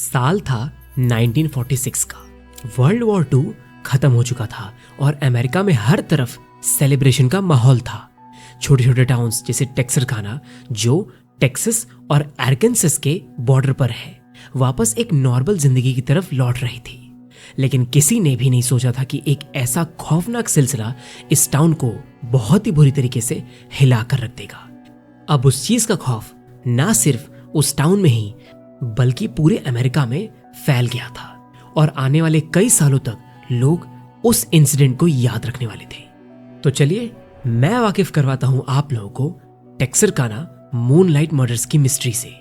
साल था 1946 का। वर्ल्ड वॉर 2 खत्म हो चुका था और अमेरिका में हर तरफ सेलिब्रेशन का माहौल था। छोटे छोटे टाउन्स जैसे टेक्सरकाना, जो टेक्सास और आर्कांसस के बॉर्डर पर है, वापस एक नॉर्मल जिंदगी की तरफ लौट रही थी। लेकिन किसी ने भी नहीं सोचा था कि एक ऐसा खौफनाक सिलसिला इस टाउन को बहुत ही बुरी तरीके से हिला कर रख देगा। अब उस चीज का खौफ ना सिर्फ उस टाउन में ही बल्कि पूरे अमेरिका में फैल गया था और आने वाले कई सालों तक लोग उस इंसिडेंट को याद रखने वाले थे। तो चलिए मैं वाकिफ करवाता हूं आप लोगों को टेक्सरकाना मूनलाइट मर्डर्स की मिस्ट्री से।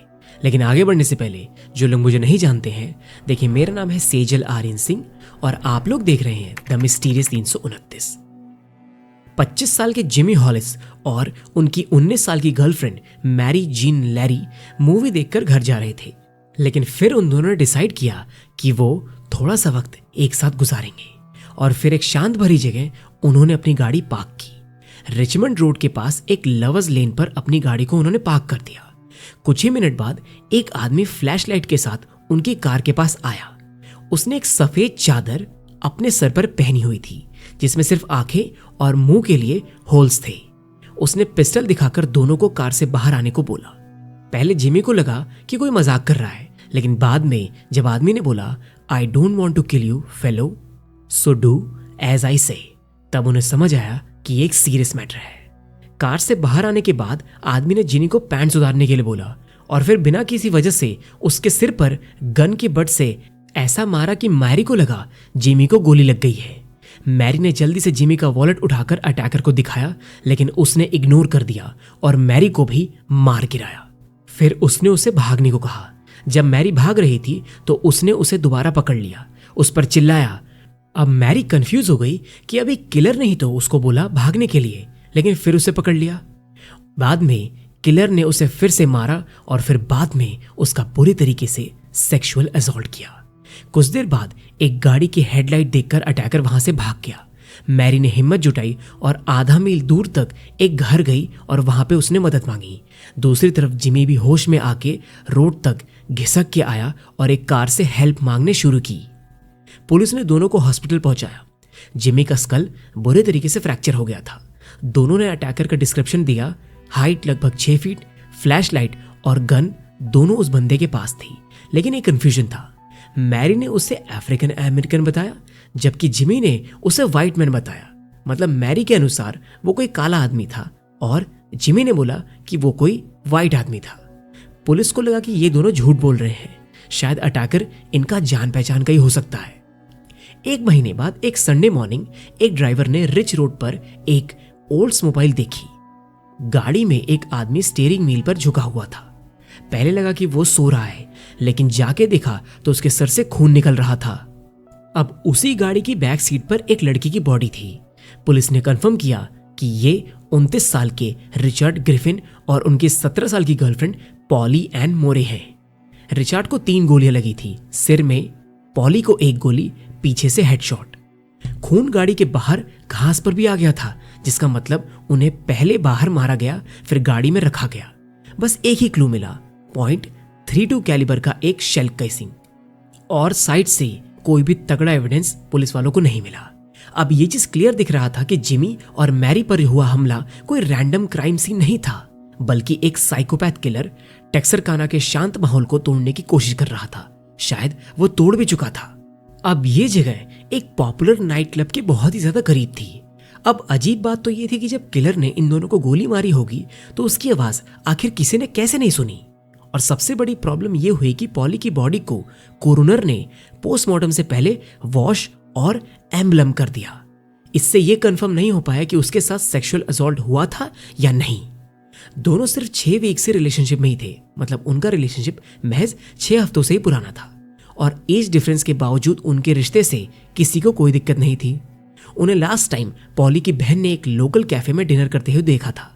लेकिन आगे बढ़ने से पहले जो लोग मुझे नहीं जानते हैं, देखिए मेरा नाम है सेजल आर्यन सिंह और आप लोग देख रहे हैं द मिस्टीरियस 329। 25 साल के जिमी हॉलिस और उनकी 19 साल की girlfriend Mary Jean Larry movie देखकर घर जा रहे थे। लेकिन फिर उन दोनों ने डिसाइड किया कि वो थोड़ा सा वक्त एक साथ गुजारेंगे और फिर एक शांत भरी जगह उन्होंने अपनी गाड़ी पार्क की। रिचमंड रोड के पास एक लवर्स लेन पर अपनी गाड़ी को उन्होंने पार्क कर दिया। कुछ ही मिनट बाद एक आदमी फ्लैशलाइट के साथ उनकी कार के पास आया। उसने एक सफेद चादर अपने सर पर पहनी हुई थी जिसमें सिर्फ आंखें और मुंह के लिए होल्स थे। उसने पिस्टल दिखाकर दोनों को कार से बाहर आने को बोला। पहले जिमी को लगा कि कोई मजाक कर रहा है, लेकिन बाद में जब आदमी ने बोला I don't want to kill you fellow, so do as I say, तब उन्हें समझ आया कि ये एक सीरियस मैटर है। कार से बाहर आने के बाद आदमी ने जिमी को पैंट्स उतारने के लिए बोला और फिर बिना किसी वजह से उसके सिर पर गन की बट से ऐसा मारा कि मैरी को लगा जिमी को गोली लग गई है। मैरी ने जल्दी से जिमी का वॉलेट उठाकर अटैकर को दिखाया, लेकिन उसने इग्नोर कर दिया और मैरी को भी मार गिराया। फिर उसने उसे भागने को कहा। जब मैरी भाग रही थी तो उसने उसे दोबारा पकड़ लिया, उस पर चिल्लाया। अब मैरी कंफ्यूज हो गई कि अभी किलर नहीं तो उसको बोला भागने के लिए, लेकिन फिर उसे पकड़ लिया। बाद में किलर ने उसे फिर से मारा और फिर बाद में उसका बुरी तरीके से सेक्सुअल असॉल्ट किया। कुछ देर बाद एक गाड़ी की हेडलाइट देखकर अटैकर वहां से भाग गया। मैरी ने हिम्मत जुटाई और आधा मील दूर तक एक घर गई और वहां पे उसने मदद मांगी। दूसरी तरफ जिमी भी होश में आके रोड तक घिसक के आया और एक कार से हेल्प मांगने शुरू की। पुलिस ने दोनों को हॉस्पिटल पहुंचाया। जिमी का स्कल बुरे तरीके से फ्रैक्चर हो गया था। दोनों ने अटैकर का डिस्क्रिप्शन दिया। हाइट लगभग 6 फीट, फ्लैशलाइट और गन दोनों उस बंदे के पास थी, लेकिन एक कंफ्यूजन था। मैरी ने उसे अफ्रीकन अमेरिकन बताया जबकि जिमी ने उसे व्हाइट मैन बताया। मतलब मैरी के अनुसार वो कोई काला आदमी था और जिमी ने बोला कि वो कोई व्हाइट आदमी था। पुलिस को लगा कि ये दोनों झूठ बोल रहे हैं, शायद अटैकर इनका जान पहचान का ही हो सकता है। एक महीने बाद एक संडे मॉर्निंग एक ड्राइवर ने रिच रोड पर एक ओल्ड्समोबाइल देखी। गाड़ी में एक आदमी स्टीयरिंग व्हील पर झुका हुआ था। पहले लगा कि वो सो रहा है, लेकिन जाके देखा तो उसके सर से खून निकल रहा था। अब उसी गाड़ी की बैक सीट पर एक लड़की की बॉडी थी। पुलिस ने कंफर्म किया कि ये 29 साल के रिचर्ड ग्रिफिन और उनकी 17 साल की गर्लफ्रेंड पॉली एन मोरे हैं। रिचर्ड को 3 गोलियां लगी थी, सिर में, पॉली को 1 गोली, पीछे से हेडशॉट। खून गाड़ी के बाहर घास पर भी आ गया था, जिसका मतलब उन्हें पहले बाहर मारा गया फिर गाड़ी में रखा गया। बस एक ही क्लू मिला, .32 कैलिबर का एक शेल कैसिंग, और साइड से कोई भी तगड़ा एविडेंस पुलिस वालों को नहीं मिला। अब ये चीज क्लियर दिख रहा था कि जिमी और मैरी पर हुआ हमला कोई रैंडम क्राइम सीन नहीं था, बल्कि एक साइकोपैथ किलर टेक्सरकाना के शांत माहौल को तोड़ने की कोशिश कर रहा था। शायद वो तोड़ भी चुका था। अब ये जगह एक पॉपुलर नाइट क्लब के बहुत ही ज्यादा करीब थी। अब अजीब बात तो ये थी कि जब किलर ने इन दोनों को गोली मारी होगी तो उसकी आवाज आखिर किसी ने कैसे नहीं सुनी। और सबसे बड़ी प्रॉब्लम ये हुई कि पॉली की बॉडी को कोरोनर ने पोस्टमार्टम से पहले वॉश और एम्बलम कर दिया। इससे यह कंफर्म नहीं हो पाया कि उसके साथ सेक्सुअल असॉल्ट हुआ था या नहीं। दोनों सिर्फ 6 वीक से रिलेशनशिप में ही थे, मतलब उनका रिलेशनशिप महज 6 हफ्तों से ही पुराना था और एज डिफरेंस के बावजूद उनके रिश्ते से किसी को कोई दिक्कत नहीं थी। उन्हें लास्ट टाइम पॉली की बहन ने एक लोकल कैफे में डिनर करते हुए देखा था।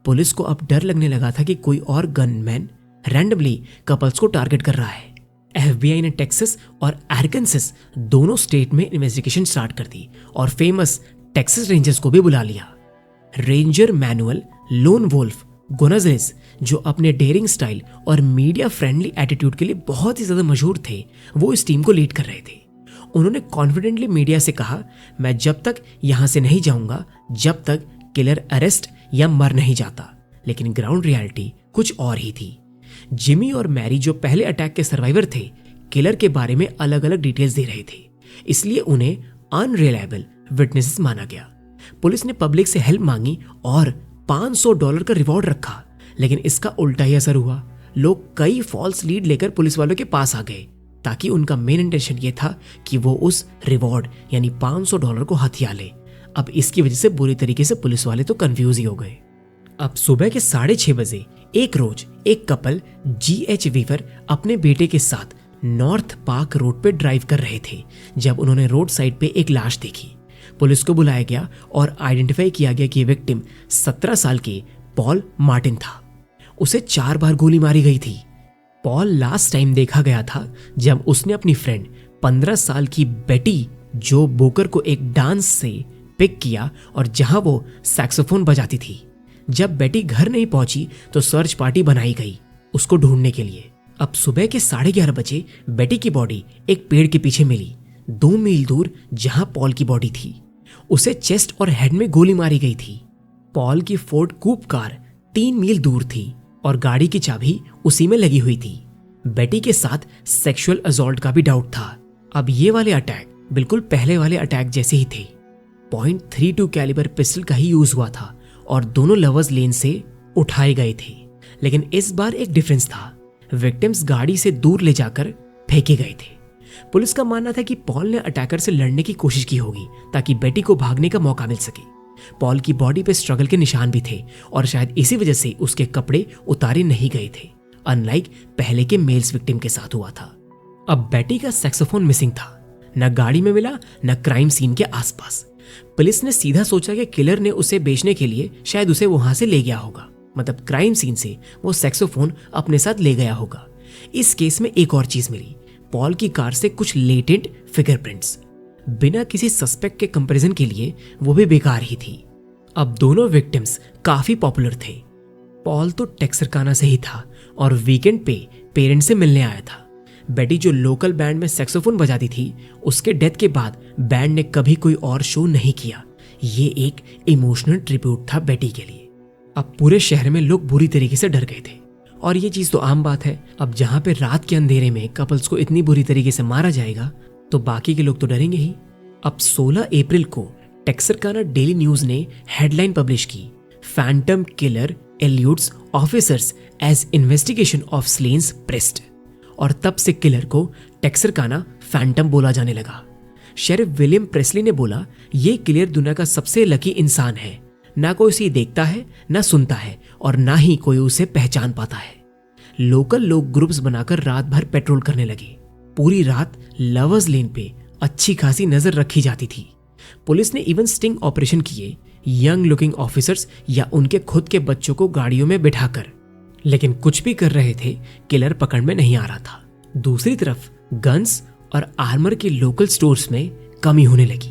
पुलिस को अब डर लगने लगा था कि कोई और गनमैन रैंडमली कपल्स को टारगेट कर रहा है। FBI ने टेक्सास और आर्कांसस दोनों स्टेट में इन्वेस्टिगेशन स्टार्ट कर दी और फेमस टेक्सास रेंजर्स को भी बुला लिया। रेंजर मैनुअल लोन वोल्फ गोनाजलेस, जो अपने डेयरिंग स्टाइल और मीडिया फ्रेंडली एटीट्यूड के लिए बहुत ही ज्यादा मशहूर थे, वो इस टीम को लीड कर रहे थे। उन्होंने कॉन्फिडेंटली मीडिया से कहा, मैं जब तक यहां से नहीं जाऊंगा जब तक किलर अरेस्ट या मर नहीं जाता। लेकिन ग्राउंड रियलिटी कुछ और ही थी। जिमी और मैरी, जो पहले अटैक के सर्वाइवर थे, किलर के बारे में अलग अलग डिटेल्स दे रहे थे, इसलिए उन्हें अनरिलायबल विटनेसेस माना गया। पुलिस ने पब्लिक से हेल्प मांगी और $500 का रिवॉर्ड रखा, लेकिन इसका उल्टा ही असर हुआ। लोग कई फॉल्स लीड लेकर पुलिस वालों के पास आ गए, ताकि उनका मेन इंटेंशन ये था कि वो उस रिवॉर्ड यानी $500 को हथिया ले। अब इसकी वजह से बुरी तरीके से पुलिस वाले तो कंफ्यूज ही हो गए। अब सुबह के 6:30 बजे एक रोज एक कपल GH वीवर अपने बेटे के साथ नॉर्थ पार्क रोड पे ड्राइव कर रहे थे, जब उन्होंने रोड साइड पे एक लाश देखी। पुलिस को बुलाया गया और आइडेंटिफाई किया गया कि विक्टिम 17 साल के पॉल मार्टिन था। उसे 4 बार गोली मारी गई थी। पॉल लास्ट टाइम देखा गया था जब उसने अपनी फ्रेंड 15 साल की बेटी जो बोकर को एक डांस से पिक किया और जहां वो सैक्सोफोन बजाती थी। जब बेटी घर नहीं पहुंची तो सर्च पार्टी बनाई गई उसको ढूंढने के लिए। अब सुबह के 11:30 बजे बेटी की बॉडी एक पेड़ के पीछे मिली, 2 मील दूर जहां पॉल की बॉडी थी। उसे चेस्ट और हेड में गोली मारी गई थी। पॉल की फोर्ड कूप कार 3 मील दूर थी और गाड़ी की चाबी उसी में लगी हुई थी। बेटी के साथ सेक्सुअल असॉल्ट का भी डाउट था। अब ये वाले अटैक बिल्कुल पहले वाले अटैक जैसे ही थे। .32 कैलिबर पिस्टल का ही यूज हुआ था और दोनों लवर्स लेन से उठाए गए थे। लेकिन इस बार एक डिफरेंस था, विक्टिम्स गाड़ी से दूर ले जाकर फेंके गए थे। पुलिस का मानना था कि पॉल ने अटैकर से लड़ने की कोशिश की होगी ताकि बेटी को भागने का मौका मिल सके। पॉल की बॉडी पे स्ट्रगल के निशान भी थे और शायद इसी वजह से उसके कपड़े उतारे नहीं गए थे, अनलाइक पहले के मेल्स विक्टिम के साथ हुआ था। अब बेटी का सैक्सोफोन मिसिंग था, न गाड़ी में मिला न क्राइम सीन के आसपास। पुलिस ने सीधा सोचा कि किलर ने उसे बेचने के लिए शायद उसे वहां से ले गया होगा, मतलब क्राइम सीन से वो सैक्सोफोन अपने साथ ले गया होगा। इस केस में एक और चीज मिली, पॉल की कार से कुछ लेटेंट फिंगरप्रिंट्स, बिना किसी सस्पेक्ट के कंपैरिजन के लिए वो भी बेकार ही थी। अब दोनों विक्टिम्स काफी पॉपुलर थे। पॉल तो टेक्सरकाना से ही था और वीकेंड पे पेरेंट्स से मिलने आया था। बेटी जो लोकल बैंड में सैक्सोफोन बजाती थी, उसके डेथ के बाद बैंड ने कभी कोई और शो नहीं किया। ये एक इमोशनल ट्रिब्यूट था बेटी के लिए। अब पूरे शहर में लोग बुरी तरीके से डर गए थे और ये चीज तो आम बात है। अब जहां पे रात के अंधेरे में कपल्स को इतनी बुरी तरीके से मारा जाएगा तो बाकी के लोग तो डरेंगे ही। अब 16 अप्रैल को टेक्सरकाना डेली न्यूज ने हेडलाइन पब्लिश की, phantom killer eludes officers as investigation of slayings pressed. और तब से किलर को टेक्सरकाना फैंटम बोला जाने लगा। शेरिफ विलियम प्रेस्ली ने बोला, ये किलर दुनिया का सबसे लकी इंसान है, ना कोई उसे देखता है ना सुनता है और ना ही कोई उसे पहचान पाता है। लोकल लोग ग्रुप्स बनाकर रात भर पेट्रोल करने लगे। पूरी रात लवर्स लेन पे अच्छी खासी नजर रखी जाती थी। पुलिस ने इवन स्टिंग ऑपरेशन किए, यंग लुकिंग ऑफिसर्स या उनके खुद के बच्चों को गाड़ियों में बिठाकर, लेकिन कुछ भी कर रहे थे, किलर पकड़ में नहीं आ रहा था। दूसरी तरफ गन्स और आर्मर के लोकल स्टोर्स में कमी होने लगी।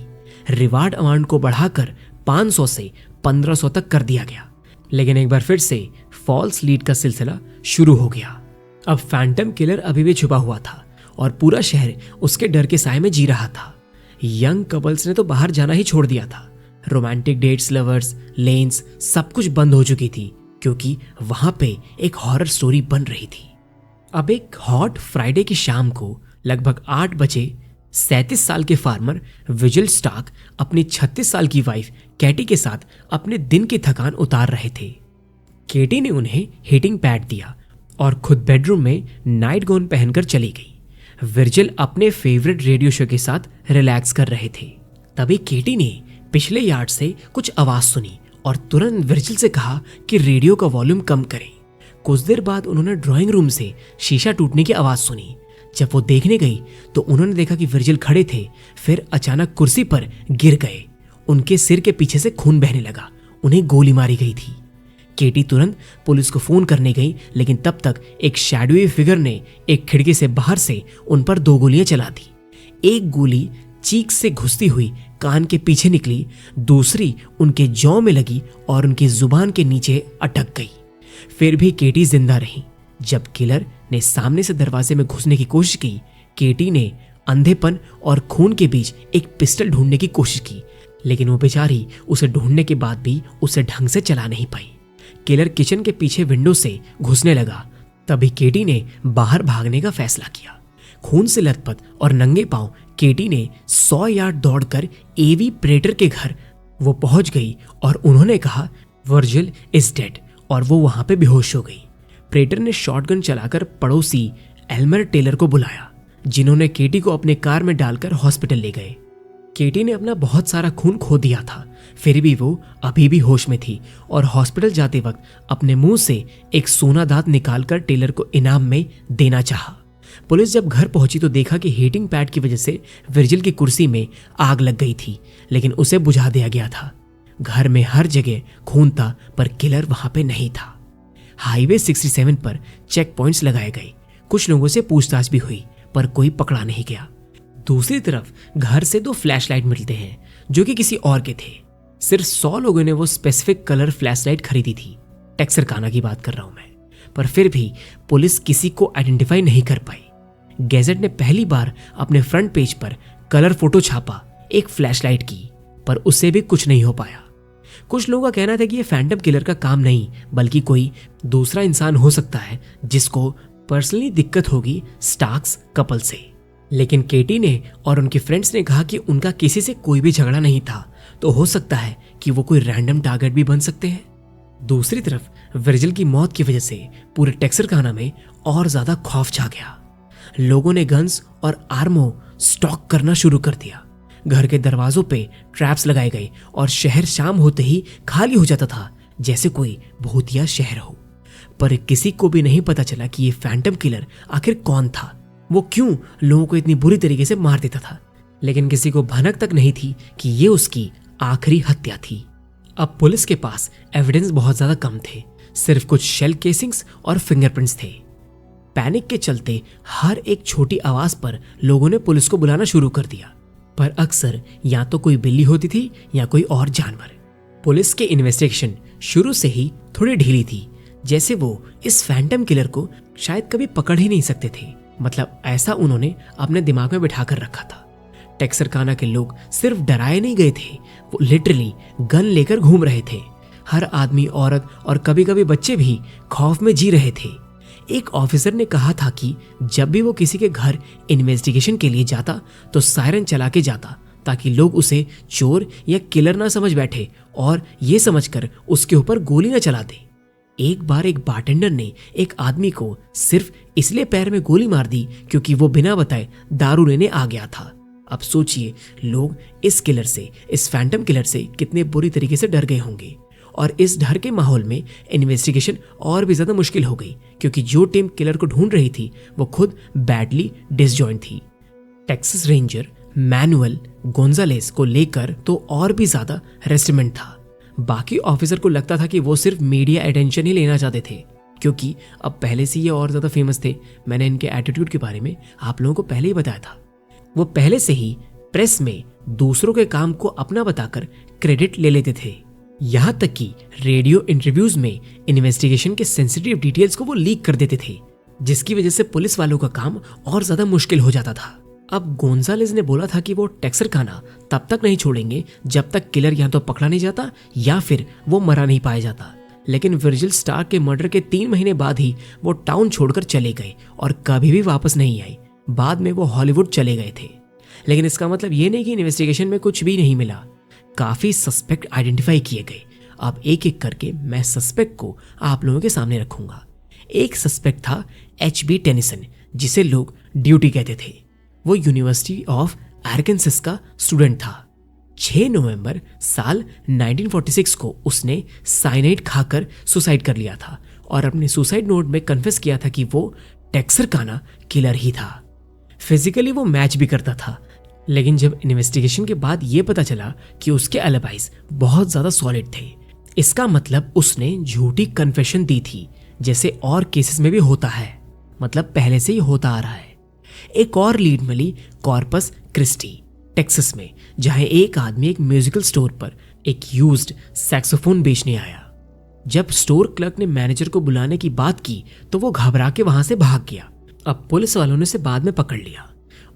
रिवार्ड अमाउंट को बढ़ाकर 500 से 1500 तक कर दिया गया। लेकिन एक बार फिर से फॉल्स लीड का सिलसिला शुरू हो गया। अब फैंटम किलर अभी भी छुपा हुआ था और पूरा शहर उसके डर के साए में जी रहा था। यंग कपल्स ने तो बाहर जाना ही छोड़ दिया था। रोमांटिक डेट्स, लवर्स लेन्स सब कुछ बंद हो चुकी थी क्योंकि वहां पे एक हॉरर स्टोरी बन रही थी। अब एक हॉट फ्राइडे की शाम को लगभग 8 बजे 37 साल के फार्मर विजिल स्टार्क अपनी 36 साल की वाइफ कैटी के साथ अपने दिन की थकान उतार रहे थे। केटी ने उन्हें हीटिंग पैड दिया और खुद बेडरूम में नाइट गाउन पहनकर चली गई। विर्जिल अपने फेवरेट रेडियो शो के साथ रिलैक्स कर रहे थे। तभी केटी ने पिछले यार्ड से कुछ आवाज सुनी और तुरंत विर्जिल से कहा कि रेडियो का वॉल्यूम कम करें। कुछ देर बाद उन्होंने ड्राइंग रूम से शीशा टूटने की आवाज सुनी। जब वो देखने गई तो उन्होंने देखा कि विर्जिल खड़े थे, फिर अचानक कुर्सी पर गिर गए। उनके सिर के पीछे से खून बहने लगा। उन्हें गोली मारी गई थी। केटी तुरंत पुलिस को फोन करने गई, लेकिन तब तक एक शैडोई फिगर ने एक खिड़की से बाहर से उन पर 2 गोलियां चला दी। एक गोली चीक से घुसती हुई कान के पीछे निकली, दूसरी उनके जौ में लगी और उनकी जुबान के नीचे अटक गई। फिर भी केटी जिंदा रही। जब किलर ने सामने से दरवाजे में घुसने की कोशिश की, केटी ने अंधेपन और खून के बीच एक पिस्टल ढूंढने की कोशिश की, लेकिन वो बेचारी उसे ढूंढने के बाद भी उसे ढंग से चला नहीं पाई। किलर किचन के पीछे विंडो से घुसने लगा। तभी केटी ने बाहर भागने का फैसला किया। खून से लथपथ और नंगे पांव केटी ने 100 यार्ड दौड़कर एवी प्रेटर के घर वो पहुंच गई और उन्होंने कहा वर्जिल इज डेड, और वो वहां पे बेहोश हो गई। प्रेटर ने शॉटगन चलाकर पड़ोसी एल्मर टेलर को बुलाया, जिन्होंने केटी को अपने कार में डालकर हॉस्पिटल ले गए। केटी ने अपना बहुत सारा खून खो दिया था, फिर भी वो अभी भी होश में थी और हॉस्पिटल जाते वक्त अपने मुंह से एक सोना दांत निकालकर टेलर को इनाम में देना चाहा। पुलिस जब घर पहुंची तो देखा कि हीटिंग पैड की वजह से वर्जिल की कुर्सी में आग लग गई थी, लेकिन उसे बुझा दिया गया था। घर में हर जगह खून था, पर किलर वहां पे नहीं था। हाईवे 67 पर चेक पॉइंट्स लगाए गए। कुछ लोगों से पूछताछ भी हुई, पर कोई पकड़ा नहीं गया। दूसरी तरफ घर से 2 फ्लैशलाइट मिलते हैं, जो कि किसी और के थे। सिर्फ 100 लोगों ने वो स्पेसिफिक कलर फ्लैशलाइट खरीदी थी। टेक्सरकाना की बात कर रहा हूं मैं। पर फिर भी पुलिस किसी को आइडेंटिफाई नहीं कर पाई। गैजेट ने पहली बार अपने फ्रंट पेज पर कलर फोटो छापा एक फ्लैशलाइट की, पर उससे भी कुछ नहीं हो पाया। कुछ लोगों का कहना था कि ये फैंटम किलर का काम नहीं, बल्कि कोई दूसरा इंसान हो सकता है जिसको पर्सनली दिक्कत होगी स्टार्क्स कपल से। लेकिन केटी ने और उनके फ्रेंड्स ने कहा कि उनका किसी से कोई भी झगड़ा नहीं था, तो हो सकता है कि वो कोई रैंडम टारगेट भी बन सकते हैं। दूसरी तरफ वर्जिल की मौत की वजह से पूरे टेक्सरकाना में और ज्यादा खौफ छा गया। लोगों ने गन्स और आर्मो स्टॉक करना शुरू कर दिया। घर के दरवाजों पे ट्रैप्स लगाए गए और शहर शाम होते ही खाली हो जाता था, जैसे कोई भूतिया शहर हो। पर किसी को भी नहीं पता चला कि ये फैंटम किलर आखिर कौन था, वो क्यों लोगों को इतनी बुरी तरीके से मार देता था। लेकिन किसी को भनक तक नहीं थी कि ये उसकी आखिरी हत्या थी। अब पुलिस के पास एविडेंस बहुत ज्यादा कम थे, सिर्फ कुछ शेल केसिंग्स और फिंगरप्रिंट्स थे। पैनिक के चलते हर एक छोटी आवाज पर लोगों ने पुलिस को बुलाना शुरू कर दिया, पर अक्सर या तो कोई बिल्ली होती थी या कोई और जानवर। पुलिस के इन्वेस्टिगेशन शुरू से ही थोड़ी ढीली थी, जैसे वो इस फैंटम किलर को शायद कभी पकड़ ही नहीं सकते थे। मतलब ऐसा उन्होंने अपने दिमाग में बिठा कर रखा था। टेक्सरकाना के लोग सिर्फ डराए नहीं गए थे, वो लिटरली गन लेकर घूम रहे थे। हर आदमी, औरत और कभी कभी बच्चे भी खौफ में जी रहे थे। एक ऑफिसर ने कहा था कि जब भी वो किसी के घर इन्वेस्टिगेशन के लिए जाता तो सायरन चला के जाता, ताकि लोग उसे चोर या किलर ना समझ बैठे और ये समझकर उसके ऊपर गोली ना चला दे। एक बार एक बारटेंडर ने एक आदमी को सिर्फ इसलिए पैर में गोली मार दी क्योंकि वो बिना बताए दारू लेने आ गया था। अब सोचिए लोग इस किलर से, इस फैंटम किलर से कितने बुरी तरीके से डर गए होंगे। और इस डर के माहौल में इन्वेस्टिगेशन और भी ज्यादा मुश्किल हो गई, क्योंकि जो टीम किलर को ढूंढ रही थी वो खुद बैडली डिसजॉइंट थी। टेक्सास रेंजर मैनुअल गोंजालेस को लेकर तो और भी ज्यादा रेस्टमेंट था। बाकी ऑफिसर को लगता था कि वो सिर्फ मीडिया अटेंशन ही लेना चाहते थे, क्योंकि अब पहले से ये और ज्यादा फेमस थे। मैंने इनके एटीट्यूड के बारे में आप लोगों को पहले ही बताया था। वो पहले से ही प्रेस में दूसरों के काम को अपना बताकर क्रेडिट ले लेते थे। यहां तक कि रेडियो इंटरव्यूज में इन्वेस्टिगेशन के सेंसिटिव डिटेल्स को वो लीक कर देते थे, जिसकी वजह से पुलिस वालों का काम और ज्यादा मुश्किल हो जाता था। अब गोंजालेस ने बोला था कि वो टेक्सरकाना तब तक नहीं छोड़ेंगे जब तक किलर या तो पकड़ा नहीं जाता या फिर वो मरा नहीं पाया जाता। लेकिन वर्जिल स्टार्क के मर्डर के 3 महीने बाद ही वो टाउन छोड़कर चले गए और कभी भी वापस नहीं आए। बाद में वो हॉलीवुड चले गए थे। लेकिन इसका मतलब ये नहीं कि इन्वेस्टिगेशन में कुछ भी नहीं मिला। काफी सस्पेक्ट आइडेंटिफाई किए गए। अब एक एक करके मैं सस्पेक्ट को आप लोगों के सामने रखूंगा। एक सस्पेक्ट था HB टेनिसन, जिसे लोग ड्यूटी कहते थे। वो यूनिवर्सिटी ऑफ आर्कांसस का स्टूडेंट था। 6 नवंबर साल 1946 को उसने साइनाइड खाकर सुसाइड कर लिया था और अपने सुसाइड नोट में कन्फेस किया था कि वो टेक्सरकाना किलर ही था। फिजिकली वो मैच भी करता था, लेकिन जब इन्वेस्टिगेशन के बाद ये पता चला कि उसके एलिबाइज बहुत ज्यादा सॉलिड थे, इसका मतलब उसने झूठी कन्फेशन दी थी, जैसे और केसेस में भी होता है। मतलब पहले से ही होता आ रहा है। एक और लीड मिली कॉर्पस क्रिस्टी टेक्सास में, जहां एक आदमी एक म्यूजिकल स्टोर पर एक यूज्ड सैक्सोफोन बेचने आया। जब स्टोर क्लर्क ने मैनेजर को बुलाने की बात की तो वो घबरा के वहां से भाग गया। अब पुलिस वालों ने उसे बाद में पकड़ लिया।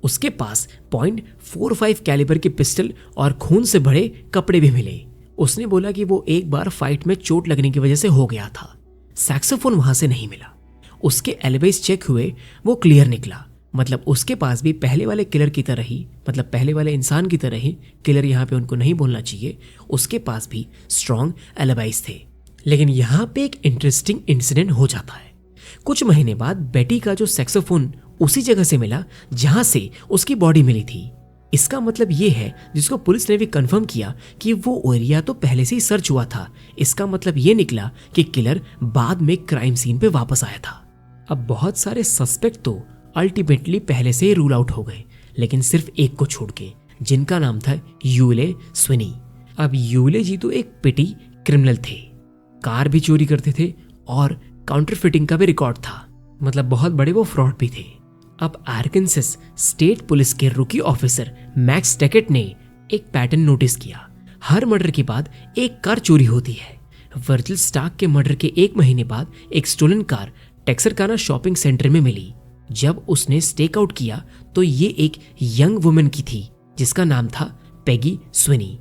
उसके पास .45 कैलिबर की पिस्टल और खून से भरे कपड़े भी मिले। उसने बोला कि वो एक बार फाइट में चोट लगने की वजह से हो गया था। सैक्सोफोन वहां से नहीं मिला। उसके एलिबीज चेक हुए, वो क्लियर निकला। मतलब उसके पास भी पहले वाले किलर की तरह ही, मतलब पहले वाले इंसान की तरह ही, किलर यहाँ पे उनको नहीं बोलना चाहिए, उसके पास भी स्ट्रॉन्ग एलिबीज थे। लेकिन यहाँ पे एक इंटरेस्टिंग इंसिडेंट हो जाता है। कुछ महीने बाद बेटी का जो सैक्सोफोन उसी जगह से मिला जहां से उसकी बॉडी मिली थी। इसका मतलब ये है, जिसको पुलिस ने भी कंफर्म किया, कि वो एरिया तो पहले से ही सर्च हुआ था। इसका मतलब ये निकला कि किलर बाद में क्राइम सीन पे वापस आया था। अब बहुत सारे सस्पेक्ट तो अल्टीमेटली पहले से ही रूल आउट हो गए, लेकिन सिर्फ एक को छोड़ के, जिनका नाम था यूले स्विनी। अब यूले जी तो एक पिटी क्रिमिनल थे, कार भी चोरी करते थे और काउंटरफिटिंग का भी रिकॉर्ड था। मतलब बहुत बड़े वो फ्रॉड भी थे। अब आर्कांसस स्टेट पुलिस के रुकी ऑफिसर मैक्स टेकेट ने एक पैटर्न नोटिस किया। हर मर्डर के बाद एक कार चोरी होती है। वर्जिल स्टार्क के मर्डर के एक महीने बाद एक स्टोलन कार टेक्सरकाना शॉपिंग सेंटर में मिली। जब उसने स्टेक आउट किया तो ये एक यंग वुमन की थी जिसका नाम था पेगी स्विनी।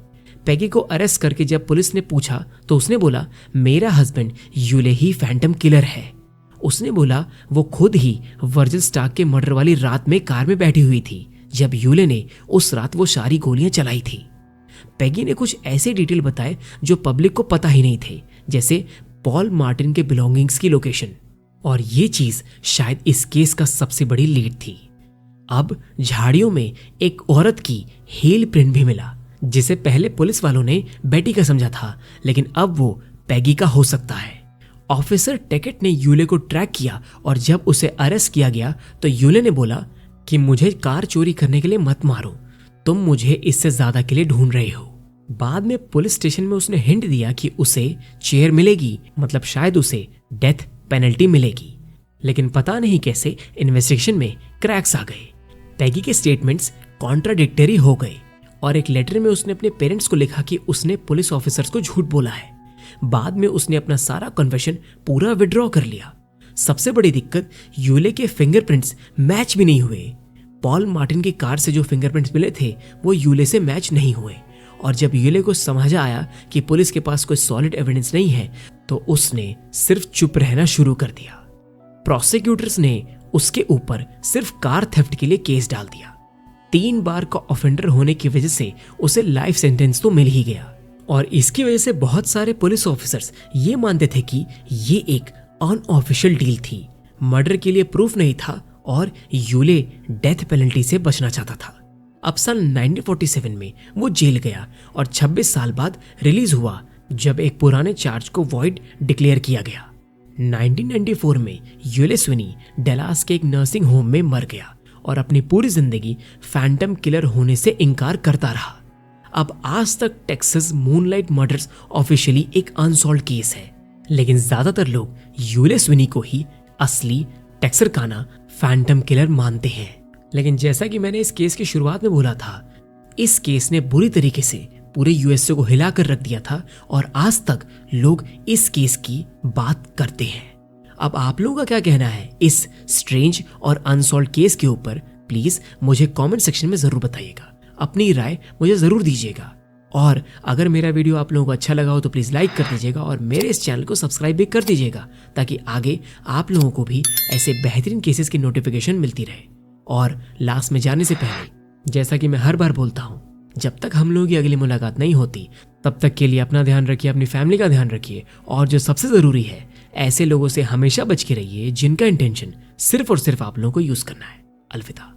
पेगी को अरेस्ट करके जब पुलिस ने पूछा तो उसने बोला, मेरा हस्बैंड यूले ही फैंटम किलर है। उसने बोला वो खुद ही वर्जिल स्टार्क के मर्डर वाली रात में कार में बैठी हुई थी जब यूले ने उस रात वो सारी गोलियां चलाई थी। पेगी ने कुछ ऐसे डिटेल बताए जो पब्लिक को पता ही नहीं थे, जैसे पॉल मार्टिन के बिलोंगिंग्स की लोकेशन, और ये चीज शायद इस केस का सबसे बड़ी लीड थी। अब झाड़ियों में एक औरत की हील प्रिंट भी मिला, जिसे पहले पुलिस वालों ने बेटी का समझा था, लेकिन अब वो पेगी का हो सकता है। ऑफिसर टेकेट ने यूले को ट्रैक किया और जब उसे अरेस्ट किया गया तो यूले ने बोला कि मुझे कार चोरी करने के लिए मत मारो, तुम मुझे इससे ज्यादा के लिए ढूंढ रहे हो। बाद में पुलिस स्टेशन में उसने हिंट दिया कि उसे चेयर मिलेगी, मतलब शायद उसे डेथ पेनल्टी मिलेगी। लेकिन पता नहीं कैसे इन्वेस्टिगेशन में क्रैक्स आ गए। पेगी के स्टेटमेंट्स कॉन्ट्राडिक्टरी हो गए और एक लेटर में उसने अपने पेरेंट्स को लिखा कि उसने पुलिस ऑफिसर्स को झूठ बोला है। बाद में उसने अपना सारा कन्फेशन पूरा विड्रॉ कर लिया। सबसे बड़ी दिक्कत, यूले के फिंगरप्रिंट्स मैच भी नहीं हुए। पॉल मार्टिन की कार से जो फिंगरप्रिंट्स मिले थे वो यूले से मैच नहीं हुए, और जब यूले को समझ आया कि पुलिस के पास कोई सॉलिड एविडेंस नहीं है तो उसने सिर्फ चुप रहना शुरू कर दिया। प्रोसिक्यूटर्स ने उसके ऊपर सिर्फ कार थेफ्ट के लिए केस डाल दिया। 3 बार का ऑफेंडर होने की वजह से उसे लाइफ सेंटेंस तो मिल ही गया, और इसकी वजह से बहुत सारे पुलिस ऑफिसर्स ये मानते थे कि ये एक अनऑफिशियल डील थी, मर्डर के लिए प्रूफ नहीं था और यूले डेथ पेनल्टी से बचना चाहता था। अब साल 1947 में वो जेल गया और 26 साल बाद रिलीज हुआ जब एक पुराने चार्ज को वॉइड डिक्लेयर किया गया। 1994 में यूले स्विनी डलास के एक नर्सिंग होम में मर गया और अपनी पूरी जिंदगी फैंटम किलर होने से इनकार करता रहा। अब आज तक टेक्सास मूनलाइट मर्डर्स ऑफिशियली एक अनसॉल्व्ड केस है, लेकिन ज्यादातर लोग यूले स्विनी को ही असली टेक्सरकाना फैंटम किलर मानते हैं। लेकिन जैसा कि मैंने इस केस की शुरुआत में बोला था, इस केस ने बुरी तरीके से पूरे यूएसए को हिला कर रख दिया था और आज तक लोग इस केस की बात करते हैं। अब आप लोगों का क्या कहना है इस स्ट्रेंज और अनसॉल्व्ड केस के ऊपर? प्लीज मुझे कमेंट सेक्शन में जरूर बताइएगा, अपनी राय मुझे जरूर दीजिएगा। और अगर मेरा वीडियो आप लोगों को अच्छा लगा हो तो प्लीज लाइक कर दीजिएगा और मेरे इस चैनल को सब्सक्राइब भी कर दीजिएगा, ताकि आगे आप लोगों को भी ऐसे बेहतरीन केसेस की नोटिफिकेशन मिलती रहे। और लास्ट में जाने से पहले, जैसा कि मैं हर बार बोलता हूँ, जब तक हम लोगों की अगली मुलाकात नहीं होती तब तक के लिए अपना ध्यान रखिए, अपनी फैमिली का ध्यान रखिए, और जो सबसे जरूरी है, ऐसे लोगों से हमेशा बच के रहिए जिनका इंटेंशन सिर्फ और सिर्फ आप लोगों को यूज करना है। अलविदा।